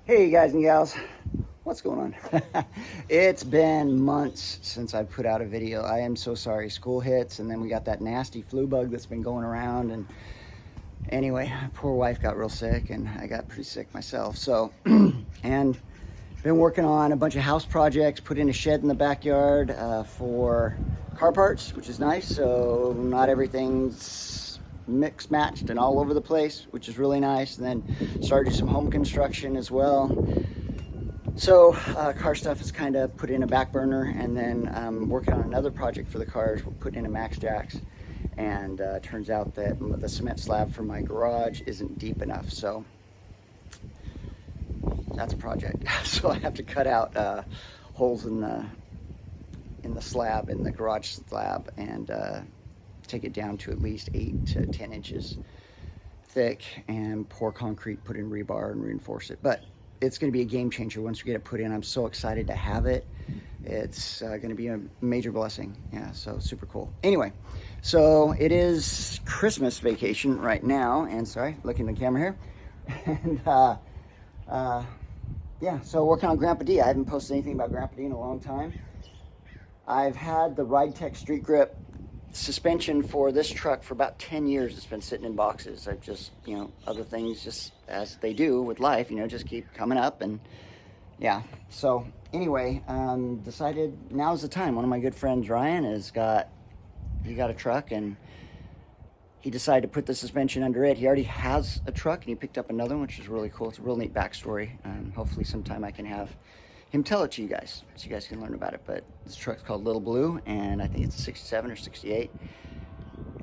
Hey guys and gals, what's going on? It's been months since I put out a video. I am so sorry. School hits and then we got that nasty flu bug that's been going around, and anyway, poor wife got real sick and I got pretty sick myself. So and been working on a bunch of house projects, put in a shed in the backyard for car parts, which is nice. So not everything's mixed, matched, and all over the place, which is really nice. And then started some home construction as well. So car stuff is kind of put in a back burner, and then working on another project for the cars. We're putting in a Max Jacks, and turns out that the cement slab for my garage isn't deep enough. So that's a project. So I have to cut out holes in the slab, in the garage slab, and take it down to at least 8 to 10 inches thick and pour concrete, put in rebar and reinforce it. But it's going to be a game changer once we get it put in. I'm so excited to have it. It's going to be a major blessing. Yeah, so super cool. Anyway, so it is Christmas vacation right now, and sorry, looking at the camera here. And yeah, so working on Grandpa D. I haven't posted anything about Grandpa D in a long time. I've had the Ride Tech Street Grip suspension for this truck for about 10 years. It's been sitting in boxes. I've just, other things, just as they do with life, just keep coming up. And yeah, so anyway, decided now's the time. One of my good friends, Ryan, got a truck, and he decided to put the suspension under it. He already has a truck, and he picked up another one, which is really cool. It's a real neat backstory. Hopefully sometime I can have him tell it to you guys so you guys can learn about it. But this truck's called Little Blue, and I think it's a 67 or 68,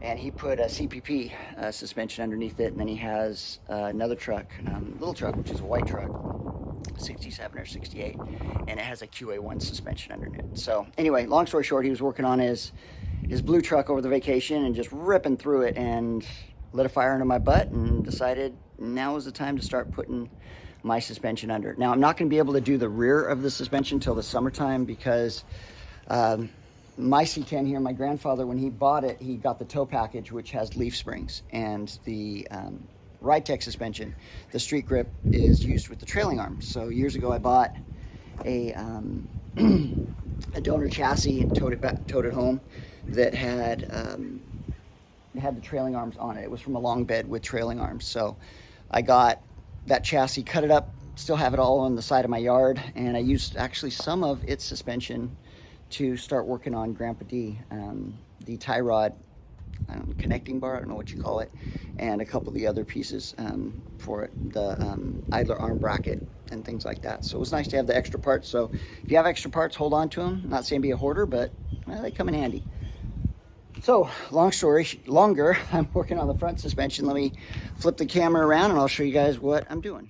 and he put a CPP suspension underneath it. And then he has another truck, little truck, which is a white truck, 67 or 68, and it has a QA1 suspension underneath it. So anyway, long story short, he was working on his blue truck over the vacation and just ripping through it, and lit a fire under my butt and decided now was the time to start putting my suspension under. Now, I'm not going to be able to do the rear of the suspension till the summertime, because my C10 here, my grandfather, when he bought it, he got the tow package, which has leaf springs, and the Ride Tech suspension, the street grip, is used with the trailing arms. So years ago I bought a donor chassis and towed it home that had the trailing arms on it. It was from a long bed with trailing arms. So I got that chassis, cut it up, still have it all on the side of my yard, and I used actually some of its suspension to start working on Grandpa D, the tie rod connecting bar, I don't know what you call it, and a couple of the other pieces for it, the idler arm bracket and things like that. So it was nice to have the extra parts. So if you have extra parts, hold on to them. I'm not saying be a hoarder, but they come in handy. So, long story longer, I'm working on the front suspension. Let me flip the camera around and I'll show you guys what I'm doing.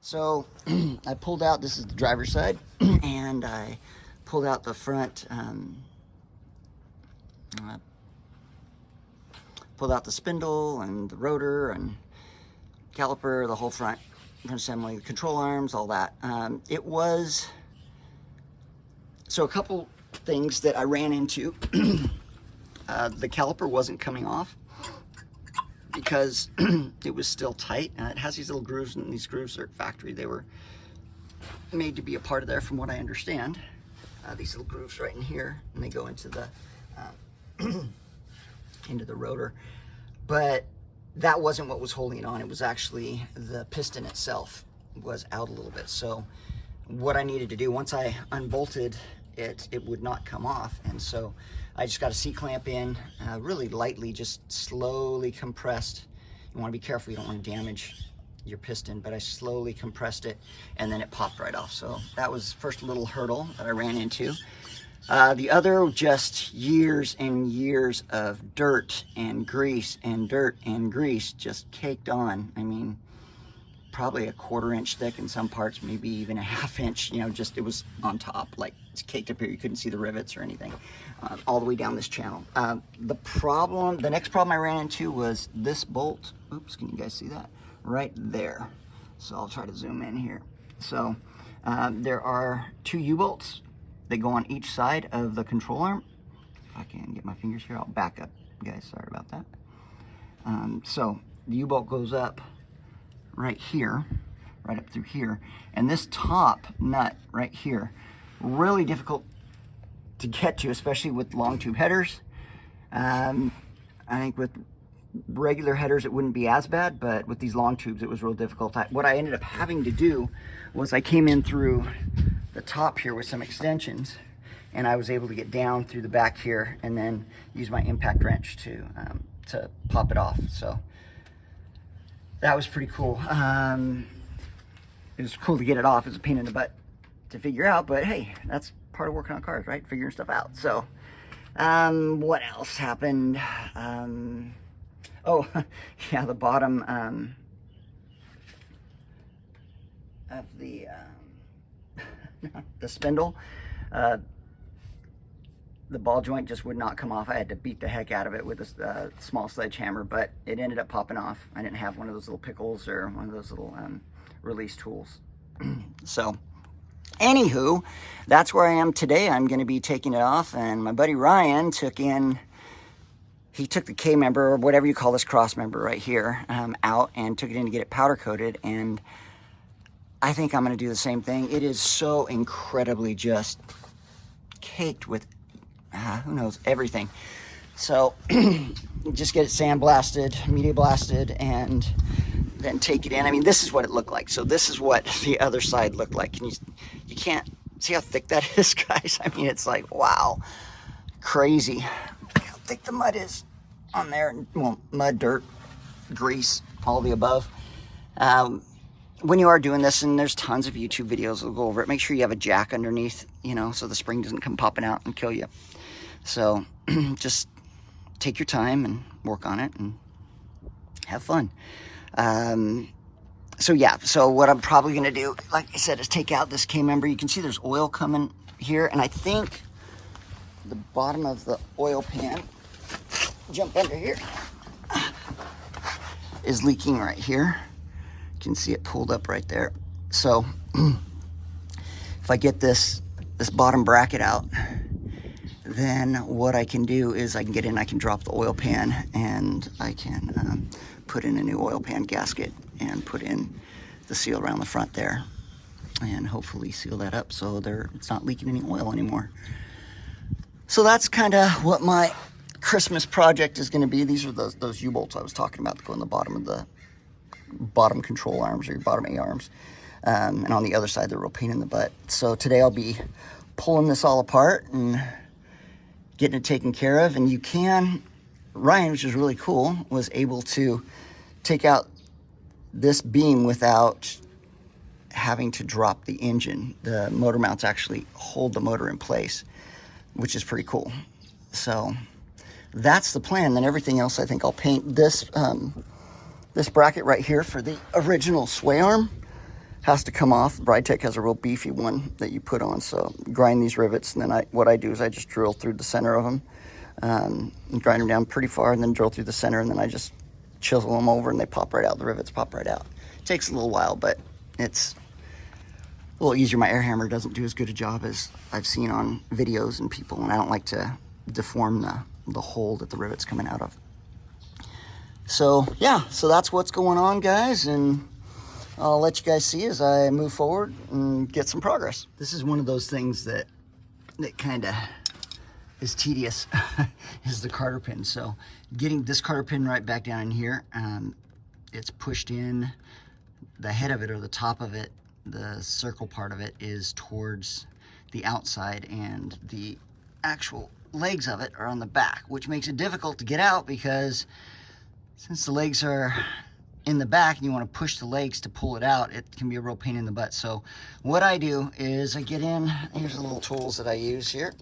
So I pulled out, this is the driver's side, and I pulled out the front, pulled out the spindle and the rotor and caliper, the whole front assembly, the control arms, all that. So a couple things that I ran into. The caliper wasn't coming off because it was still tight. It has these little grooves, and these grooves are factory. They were made to be a part of there, from what I understand. These little grooves right in here, and they go into the into the rotor. But that wasn't what was holding it on. It was actually the piston itself was out a little bit. So what I needed to do, once I unbolted it, it would not come off. And so I just got a C-clamp in, really lightly, just slowly compressed. You want to be careful, you don't want to damage your piston, but I slowly compressed it, and then it popped right off. So that was the first little hurdle that I ran into. The other, just years and years of dirt and grease and dirt and grease just caked on. I mean, probably a 1/4 inch thick in some parts, maybe even a 1/2 inch, you know, just it was on top, like it's caked up here. You couldn't see the rivets or anything, all the way down this channel. The next problem I ran into was this bolt. Oops, can you guys see that? Right there. So I'll try to zoom in here. So there are 2 U-bolts. They go on each side of the control arm. If I can get my fingers here, I'll back up, guys. Sorry about that. So the U-bolt goes up right here, right up through here. And this top nut right here, really difficult to get to, especially with long tube headers. I think with regular headers it wouldn't be as bad, but with these long tubes it was real difficult. What I ended up having to do was I came in through the top here with some extensions, and I was able to get down through the back here and then use my impact wrench to pop it off. So that was pretty cool. It was cool to get it off. It's a pain in the butt to figure out, but hey, that's part of working on cars, right? Figuring stuff out. So what else happened? Oh yeah, the bottom of the the spindle, the ball joint just would not come off. I had to beat the heck out of it with a small sledgehammer, but it ended up popping off. I didn't have one of those little pickles or one of those little release tools. So anywho, that's where I am today. I'm going to be taking it off, and my buddy Ryan took the K member, or whatever you call this cross member right here, out and took it in to get it powder coated. And I think I'm going to do the same thing. It is so incredibly just caked with, who knows, everything. So just get it sandblasted, media blasted, and then take it in. I mean, this is what it looked like. So this is what the other side looked like. And you can't see how thick that is, guys. I mean, it's like, wow, crazy. Look how thick the mud is on there. Well, mud, dirt, grease, all the above. When you are doing this, and there's tons of YouTube videos that'll go over it, make sure you have a jack underneath, you know, so the spring doesn't come popping out and kill you. So just take your time and work on it and have fun. So yeah, so what I'm probably gonna do, like I said, is take out this K member. You can see there's oil coming here, and I think the bottom of the oil pan, jump under here, is leaking right here. You can see it pulled up right there. So if I get this bottom bracket out, then what I can do is I can get in, I can drop the oil pan, and I can put in a new oil pan gasket and put in the seal around the front there, and hopefully seal that up so it's not leaking any oil anymore. So that's kind of what my Christmas project is going to be. These are those U-bolts I was talking about that go in the bottom of the bottom control arms, or your bottom A arms, and on the other side they're real pain in the butt. So today I'll be pulling this all apart and getting it taken care of. And Ryan, which is really cool, was able to take out this beam without having to drop the engine. The motor mounts actually hold the motor in place, which is pretty cool. So that's the plan. Then everything else, I think I'll paint. This bracket right here for the original sway arm has to come off. Bridetech has a real beefy one that you put on. So grind these rivets, and then what I do is I just drill through the center of them, and grind them down pretty far, and then drill through the center, and then I just chisel them over, and they pop right out. The rivets pop right out. It takes a little while, but it's a little easier. My air hammer doesn't do as good a job as I've seen on videos and people, and I don't like to deform the hole that the rivet's coming out of. So yeah, so that's what's going on, guys, and I'll let you guys see as I move forward and get some progress. This is one of those things that kind of is tedious, is the carter pin. So getting this carter pin right back down in here, it's pushed in. The head of it, or the top of it, the circle part of it, is towards the outside, and the actual legs of it are on the back, which makes it difficult to get out, because since the legs are in the back and you want to push the legs to pull it out, it can be a real pain in the butt. So what I do is I get in, here's the little tools that I use here.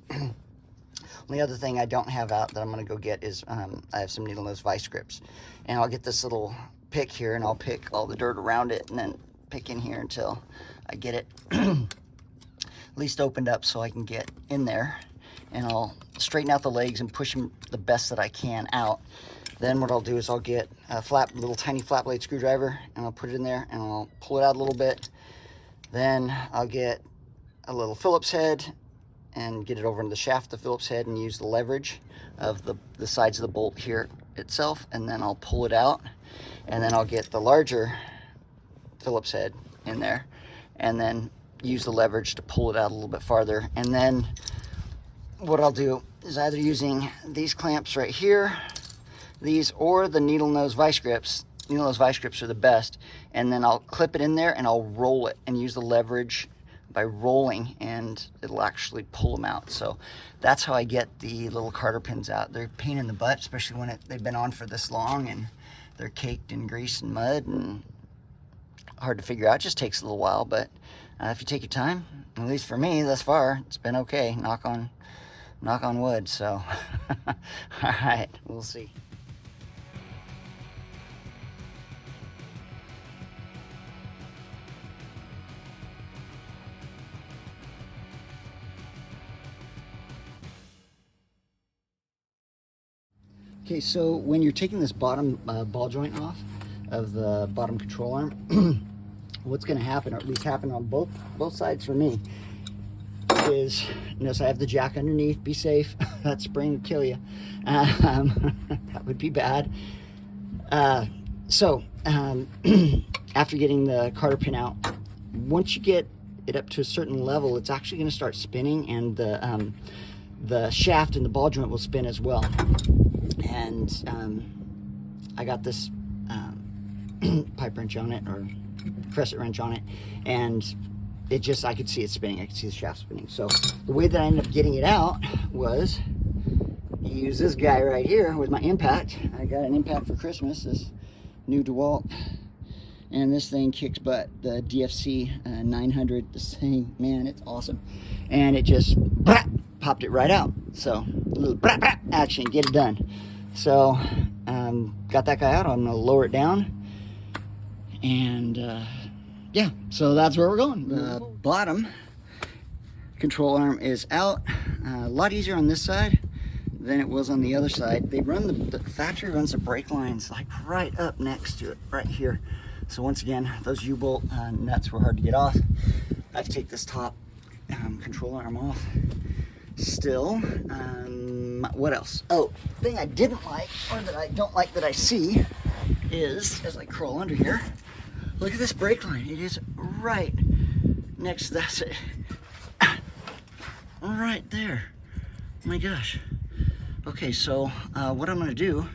The other thing I don't have out that I'm going to go get is I have some needle nose vice grips, and I'll get this little pick here and I'll pick all the dirt around it and then pick in here until I get it at least opened up so I can get in there, and I'll straighten out the legs and push them the best that I can out. Then what I'll do is I'll get a little tiny flat blade screwdriver and I'll put it in there and I'll pull it out a little bit. Then I'll get a little Phillips head and get it over into the shaft of the Phillips head and use the leverage of the sides of the bolt here itself, and then I'll pull it out, and then I'll get the larger Phillips head in there and then use the leverage to pull it out a little bit farther. And then what I'll do is either using these clamps right here, these, or the needle nose vice grips. Needle nose vice grips are the best, and then I'll clip it in there and I'll roll it and use the leverage by rolling, and it'll actually pull them out. So that's how I get the little carter pins out. They're a pain in the butt, especially when they've been on for this long and they're caked in grease and mud and hard to figure out. It just takes a little while, but if you take your time, at least for me thus far, it's been okay. Knock on wood. So all right, we'll see. Okay, so when you're taking this bottom ball joint off of the bottom control arm, what's going to happen, or at least happen on both sides for me, is, notice I have the jack underneath. Be safe. That spring would kill you. That would be bad. So after getting the carter pin out, once you get it up to a certain level, it's actually going to start spinning, and the shaft and the ball joint will spin as well. And I got this pipe wrench on it, or crescent wrench on it, and it just, I could see it spinning. I could see the shaft spinning. So the way that I ended up getting it out was use this guy right here with my impact. I got an impact for Christmas, this new DeWalt, and this thing kicks butt. The DFC 900, this thing, man, it's awesome. And it just popped it right out. So a little action, get it done. So got that guy out. I'm gonna lower it down, and yeah, so that's where we're going. The bottom control arm is out. A lot easier on this side than it was on the other side. They run the factory runs the brake lines like right up next to it, right here. So once again, those U-bolt nuts were hard to get off. I have to take this top control arm off still. What else? Oh, thing I didn't like, or that I don't like that I see, is, as I crawl under here, look at this brake line. It is right next to that. Right there. Oh my gosh. Okay, so what I'm going to do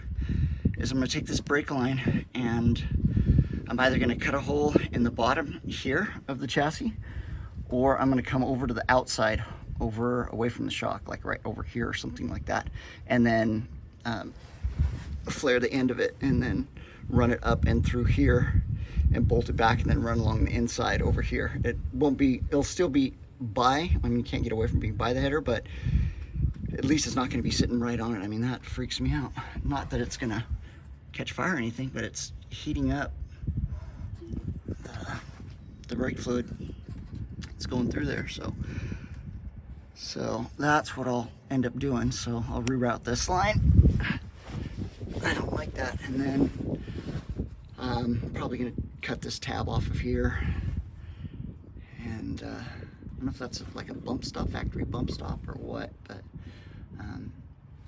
is I'm going to take this brake line, and I'm either going to cut a hole in the bottom here of the chassis, or I'm going to come over to the outside, away from the shock, like right over here or something like that, and then flare the end of it and then run it up and through here and bolt it back, and then run along the inside over here. It'll still be by, I mean, you can't get away from being by the header, but at least it's not going to be sitting right on it. I mean, that freaks me out. Not that it's going to catch fire or anything, but it's heating up the brake fluid. It's going through there, so that's what I'll end up doing. So I'll reroute this line. I don't like that. And then I'm probably going to cut this tab off of here. And I don't know if that's like a bump stop, factory bump stop or what, but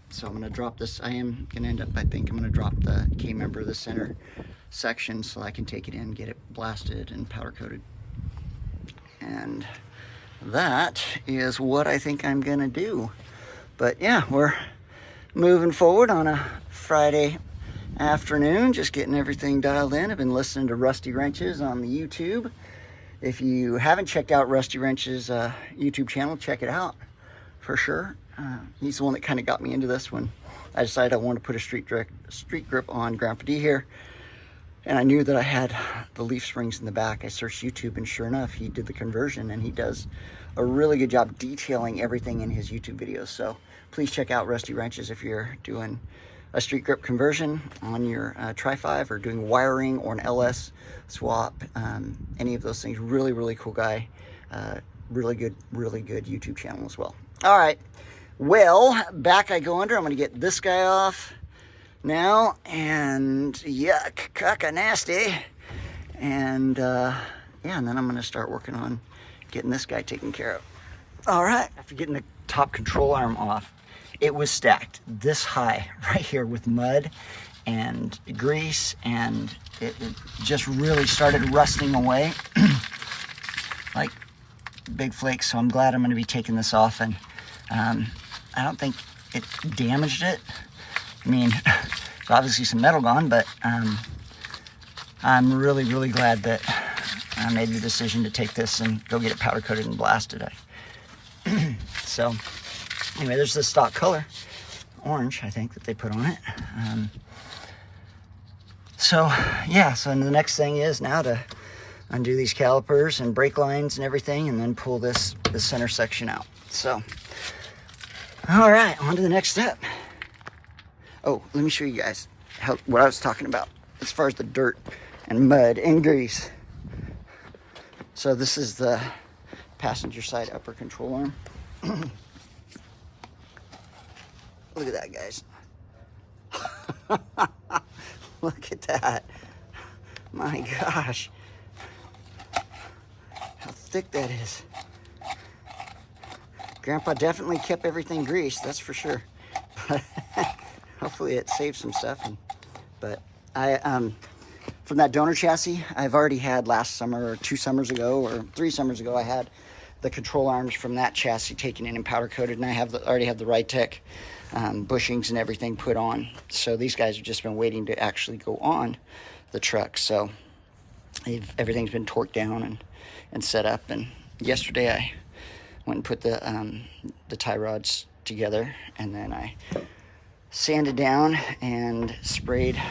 so I'm going to drop this. I am going to end up, I think I'm going to drop the K-member, the center section, so I can take it in, get it blasted and powder coated. And that is what I think I'm gonna do. But yeah, we're moving forward on a Friday afternoon, just getting everything dialed in. I've been listening to Rusty Wrenches on the YouTube. If you haven't checked out Rusty Wrenches YouTube channel, check it out for sure. He's the one that kind of got me into this when I decided I wanted to put a street grip on Grandpa D here. And I knew that I had the leaf springs in the back. I searched YouTube, and sure enough, he did the conversion, and he does a really good job detailing everything in his YouTube videos. So please check out Rusty Wrenches if you're doing a street grip conversion on your Tri-5 or doing wiring or an LS swap, any of those things. Really, really cool guy. Really good YouTube channel as well. All right, well, back I go under. I'm gonna get this guy off now, and yuck, cucka nasty. And yeah, and then I'm gonna start working on getting this guy taken care of. All right, after getting the top control arm off, it was stacked this high right here with mud and grease, and it just really started rusting away like big flakes. So I'm glad I'm gonna be taking this off, and I don't think it damaged it. I mean, there's obviously some metal gone, but I'm really, really glad that I made the decision to take this and go get it powder coated and blasted. So anyway, there's the stock color, orange, I think, that they put on it. So yeah, so the next thing is now to undo these calipers and brake lines and everything, and then pull this center section out. So, all right, on to the next step. Oh, let me show you guys what I was talking about as far as the dirt and mud and grease. So this is the passenger side upper control arm. Look at that, guys. Look at that. My gosh. How thick that is. Grandpa definitely kept everything greased, that's for sure. But hopefully it saves some stuff. But I, from that donor chassis, I've already had last summer or 2 summers ago or 3 summers ago, I had the control arms from that chassis taken in and powder coated, and I already have the Ritec bushings and everything put on. So these guys have just been waiting to actually go on the truck. So everything's been torqued down and set up. And yesterday I went and put the tie rods together, and then I sanded down and sprayed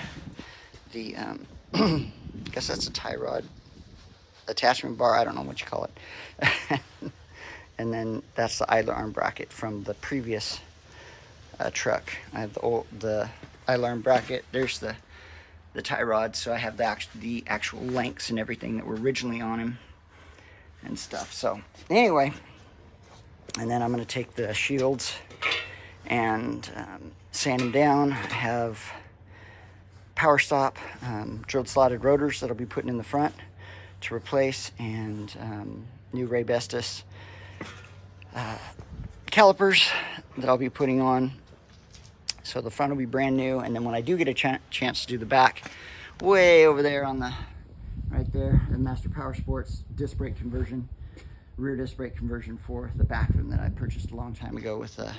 the I guess that's a tie rod attachment bar, I don't know what you call it. And then that's the idler arm bracket from the previous truck. I have the idler arm bracket, there's the tie rod, so I have the actual lengths and everything that were originally on him and stuff. So anyway, and then I'm going to take the shields and sand them down. I have power stop drilled slotted rotors that I'll be putting in the front to replace, and new Ray Bestis calipers that I'll be putting on. So the front will be brand new, and then when I do get a chance to do the back, way over there on the right there, the Master Power Sports disc brake conversion, rear disc brake conversion for the back of them that I purchased a long time ago with a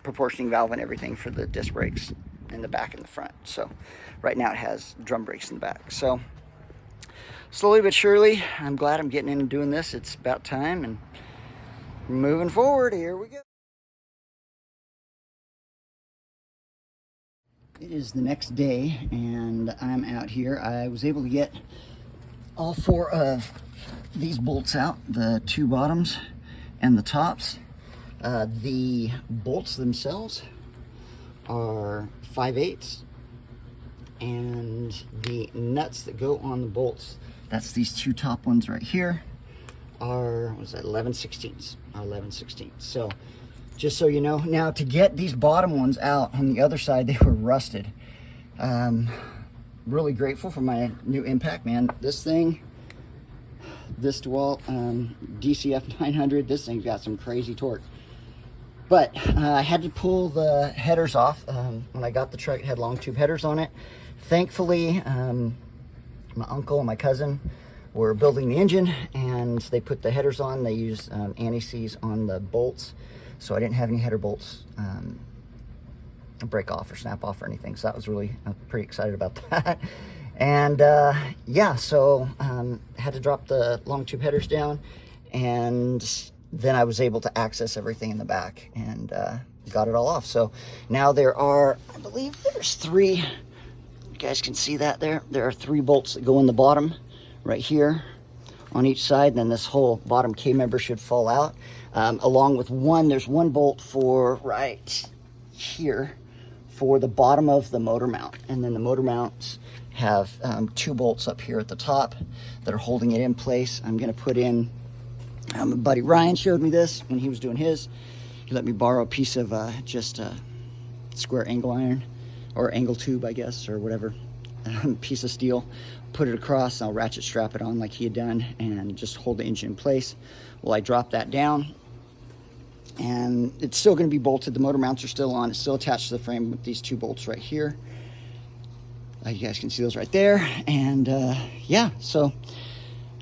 proportioning valve and everything for the disc brakes in the back and the front. So right now it has drum brakes in the back. So slowly but surely, I'm glad I'm getting in and doing this. It's about time, and moving forward, here we go. It is the next day, and I'm out here. I was able to get all 4 of these bolts out, the 2 bottoms and the tops. The bolts themselves are 5/8, and the nuts that go on the bolts, that's these 2 top ones right here, are, what is that, 11/16. So just so you know, now to get these bottom ones out on the other side, they were rusted. Really grateful for my new impact, man. This thing, this DeWalt DCF 900, this thing's got some crazy torque. But I had to pull the headers off. When I got the truck, it had long tube headers on it. Thankfully, my uncle and my cousin were building the engine, and they put the headers on. They used anti-seize on the bolts, so I didn't have any header bolts break off or snap off or anything. So that was really, I'm pretty excited about that. And yeah, so had to drop the long tube headers down, and then I was able to access everything in the back and got it all off. So now there are, I believe there's 3 You guys can see that there. There are 3 bolts that go in the bottom right here on each side, and then this whole bottom K-member should fall out. Along with there's 1 bolt for right here for the bottom of the motor mount. And then the motor mounts have 2 bolts up here at the top that are holding it in place. I'm gonna put in, my buddy Ryan showed me this when he was doing his. He let me borrow a piece of just a square angle iron, or angle tube, I guess, or whatever, piece of steel. Put it across, and I'll ratchet strap it on like he had done and just hold the engine in place. Well, I drop that down, and it's still going to be bolted. The motor mounts are still on. It's still attached to the frame with these 2 bolts right here. You guys can see those right there. And yeah, so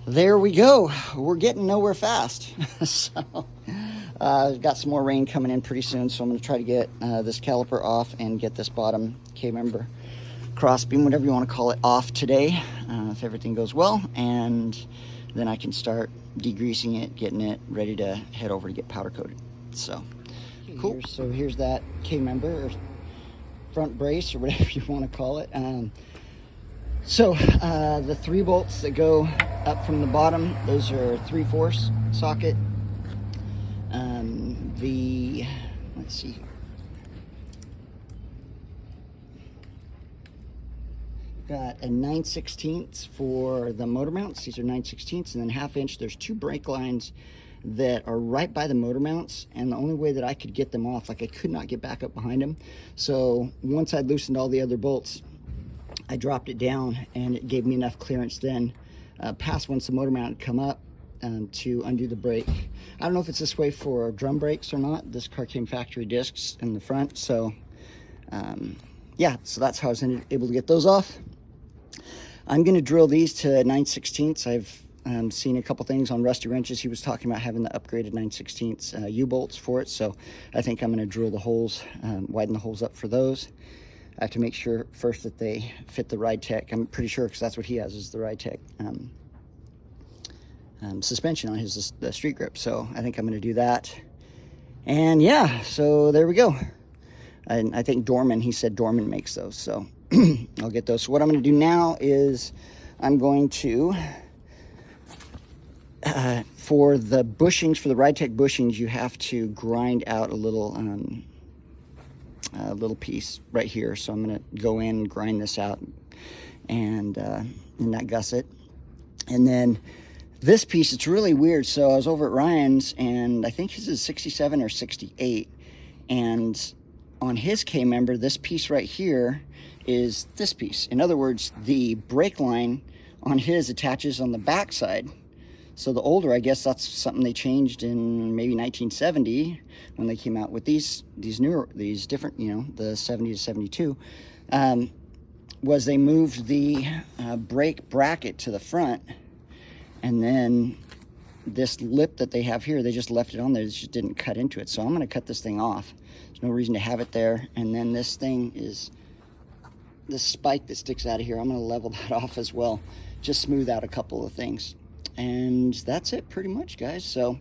there we go. We're getting nowhere fast. So got some more rain coming in pretty soon, so I'm going to try to get this caliper off and get this bottom K-member, crossbeam, whatever you want to call it, off today, if everything goes well. And then I can start degreasing it, getting it ready to head over to get powder coated. So cool. So here's that K-member, or front brace, or whatever you want to call it. So the 3 bolts that go up from the bottom, those are 3/4 socket. Let's see here. Got a 9/16 for the motor mounts. These are 9/16, and then 1/2 inch. There's 2 brake lines that are right by the motor mounts, and the only way that I could get them off, like I could not get back up behind them. So once I'd loosened all the other bolts, I dropped it down, and it gave me enough clearance then past once the motor mount had come up to undo the brake. I don't know if it's this way for drum brakes or not. This car came factory discs in the front, so yeah, so that's how I was able to get those off. I'm going to drill these to 9/16. I've seen a couple things on Rusty Wrenches. He was talking about having the upgraded 9/16 U-bolts for it, so I think I'm going to drill the holes, widen the holes up for those. I have to make sure first that they fit the Ride Tech. I'm pretty sure, because that's what he has, is the Ride Tech suspension on his street grip. So I think I'm going to do that. And yeah, so there we go. And I think Dorman, he said Dorman makes those, so I'll get those. So what I'm going to do now is I'm going to, for the bushings, for the Ride Tech bushings, you have to grind out a little piece right here. So I'm going to go in and grind this out and not gusset. And then this piece, it's really weird. So I was over at Ryan's, and I think his is 67 or 68. And on his K-member, this piece right here is this piece. In other words, the brake line on his attaches on the back side. So the older, I guess that's something they changed in maybe 1970 when they came out with these different, you know, the 70 to 72, was they moved the brake bracket to the front, and then this lip that they have here, they just left it on there. It just didn't cut into it. So I'm going to cut this thing off. There's no reason to have it there. And then this thing is this spike that sticks out of here. I'm going to level that off as well. Just smooth out a couple of things. And that's it pretty much, guys. So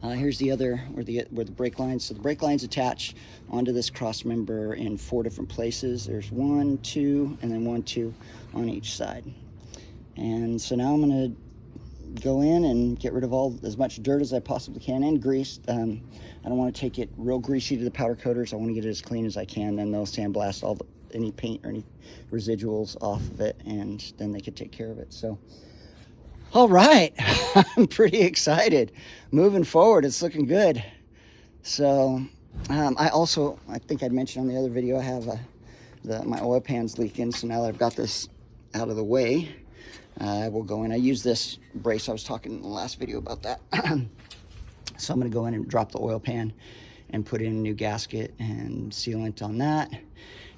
here's the other, where the brake lines. So the brake lines attach onto this cross member in 4 different places. There's 1, 2, and then 1, 2 on each side. And so now I'm going to go in and get rid of as much dirt as I possibly can, and grease. I don't want to take it real greasy to the powder coaters. I want to get it as clean as I can. Then they'll sandblast any paint or any residuals off of it, and then they could take care of it. So, all right, I'm pretty excited. Moving forward, it's looking good. So, I think I'd mentioned on the other video, I have my oil pan's leaking. So now that I've got this out of the way, I will go in. I use this brace. I was talking in the last video about that. So I'm going to go in and drop the oil pan and put in a new gasket and sealant on that.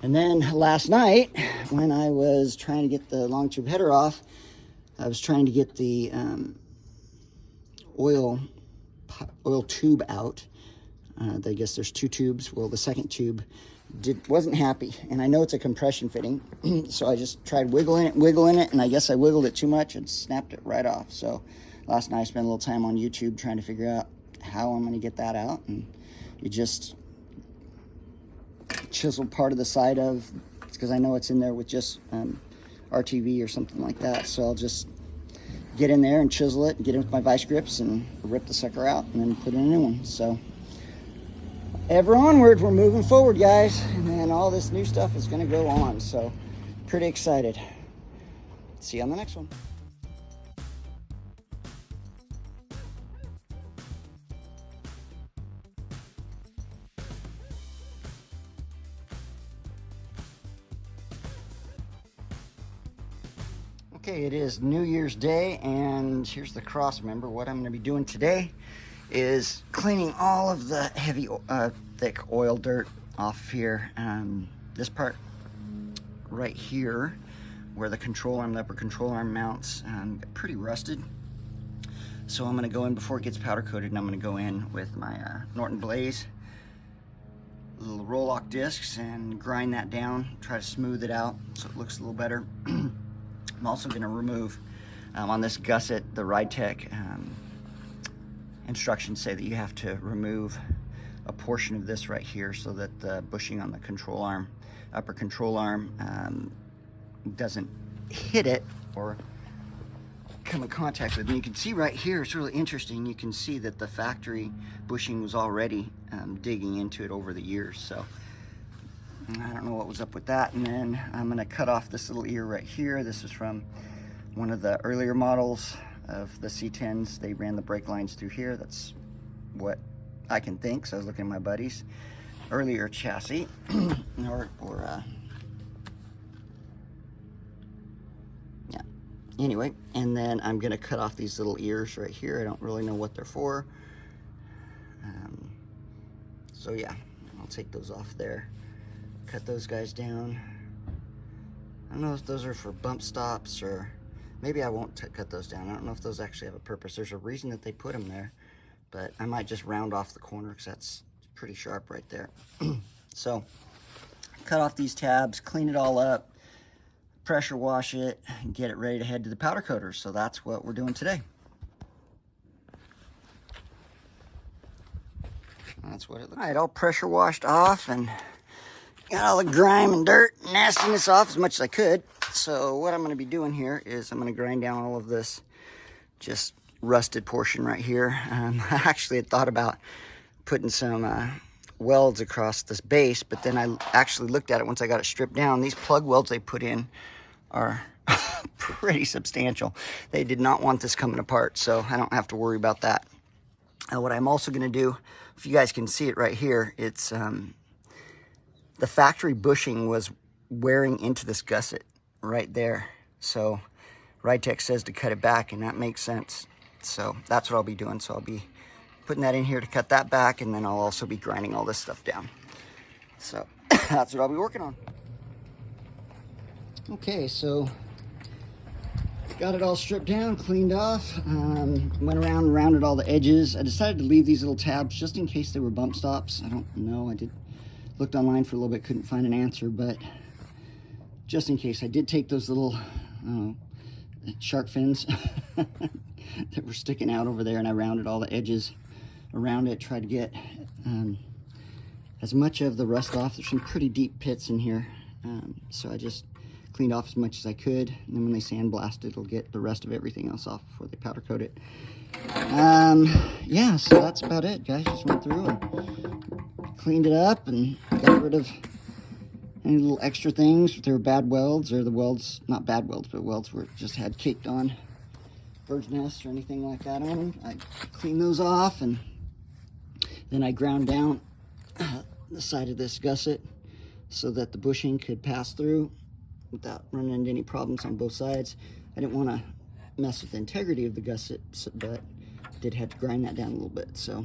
And then last night, when I was trying to get the long tube header off, I was trying to get the oil tube out. I guess there's 2 tubes. Well, the second tube wasn't happy, and I know it's a compression fitting, so I just tried wiggling it, and I guess I wiggled it too much and snapped it right off. So last night I spent a little time on YouTube trying to figure out how I'm going to get that out, and you just chisel part of the side of, it's because I know it's in there with just RTV or something like that. So I'll just get in there and chisel it and get it with my vice grips and rip the sucker out and then put in a new one. So ever onward, we're moving forward, guys, and then all this new stuff is going to go on. So pretty excited. See you on the next one. Okay, it is New Year's Day, and here's the cross member. What I'm going to be doing today is cleaning all of the heavy, thick oil dirt off here. This part right here, where the control arm, the upper control arm mounts, pretty rusted. So I'm going to go in before it gets powder coated, and I'm going to go in with my Norton Blaze little roll-lock discs and grind that down, try to smooth it out so it looks a little better. I'm also going to remove, on this gusset, the RideTech instructions say that you have to remove a portion of this right here so that the bushing on the control arm, upper control arm, doesn't hit it or come in contact with it. And you can see right here, it's really interesting, you can see that the factory bushing was already digging into it over the years. So I don't know what was up with that. And then I'm going to cut off this little ear right here. This is from one of the earlier models of the C10s. They ran the brake lines through here. That's what I can think. So I was looking at my buddy's earlier chassis. Yeah. Anyway, and then I'm going to cut off these little ears right here. I don't really know what they're for. So yeah, I'll take those off there. Cut those guys down. I don't know if those are for bump stops, or maybe I won't cut those down. I don't know if those actually have a purpose. There's a reason that they put them there, but I might just round off the corner because that's pretty sharp right there. So cut off these tabs, clean it all up, pressure wash it, and get it ready to head to the powder coater. So that's what we're doing today. That's what it looks like. All right, all pressure washed off and got all the grime and dirt and nastiness off as much as I could. So what I'm going to be doing here is I'm going to grind down all of this just rusted portion right here. I actually had thought about putting some welds across this base, but then I actually looked at it once I got it stripped down. These plug welds they put in are pretty substantial. They did not want this coming apart, so I don't have to worry about that. What I'm also going to do, if you guys can see it right here, it's the factory bushing was wearing into this gusset right there. So RideTech says to cut it back, and that makes sense. So that's what I'll be doing. So I'll be putting that in here to cut that back, and then I'll also be grinding all this stuff down. So that's what I'll be working on. Okay, so got it all stripped down, cleaned off, went around and rounded all the edges. I decided to leave these little tabs just in case they were bump stops. I don't know, looked online for a little bit, couldn't find an answer, but just in case, I did take those little shark fins that were sticking out over there, and I rounded all the edges around it, tried to get as much of the rust off. There's some pretty deep pits in here, so I just cleaned off as much as I could, and then when they sandblast it, it'll get the rest of everything else off before they powder coat it. Yeah, so that's about it, guys. Just went through and cleaned it up and got rid of any little extra things. If there were bad welds, or the welds, not bad welds, but welds where it just had caked on bird's nests or anything like that on them, I cleaned those off, and then I ground down the side of this gusset so that the bushing could pass through without running into any problems on both sides. I didn't want to mess with the integrity of the gusset, but did have to grind that down a little bit. So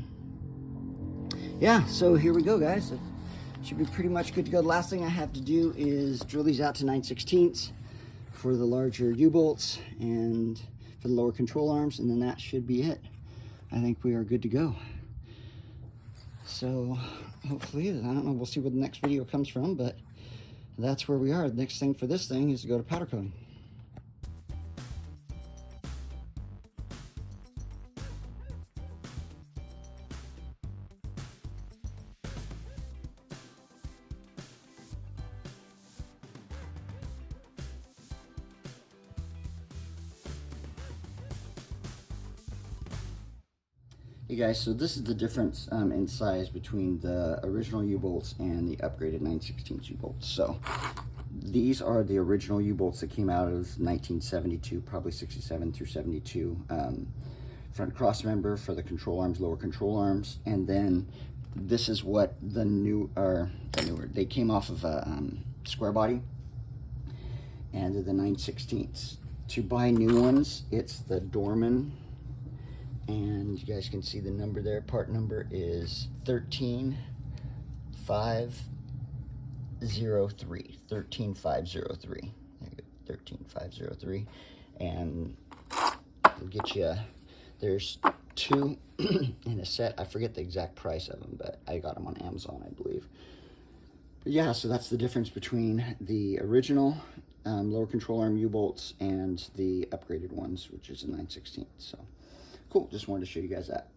yeah, so here we go, guys. It should be pretty much good to go. The last thing I have to do is drill these out to 9/16 for the larger U-bolts and for the lower control arms, and then that should be it. I think we are good to go. So hopefully, I don't know, we'll see where the next video comes from, but that's where we are. The next thing for this thing is to go to powder coating. Hey guys, so this is the difference in size between the original U-bolts and the upgraded 9/16 U-bolts. So these are the original U-bolts that came out of 1972, probably 67 through 72. Front cross member for the control arms, lower control arms, and then this is what the newer, they came off of a square body, and they're the 9/16. To buy new ones, it's the Dorman, and you guys can see the number there. Part number is 13503. 13503. There you go, 13503, and it'll get you. There's two in a set. I forget the exact price of them, but I got them on Amazon, I believe. But yeah, so that's the difference between the original lower control arm U-bolts and the upgraded ones, which is a 9/16. So cool, just wanted to show you guys that.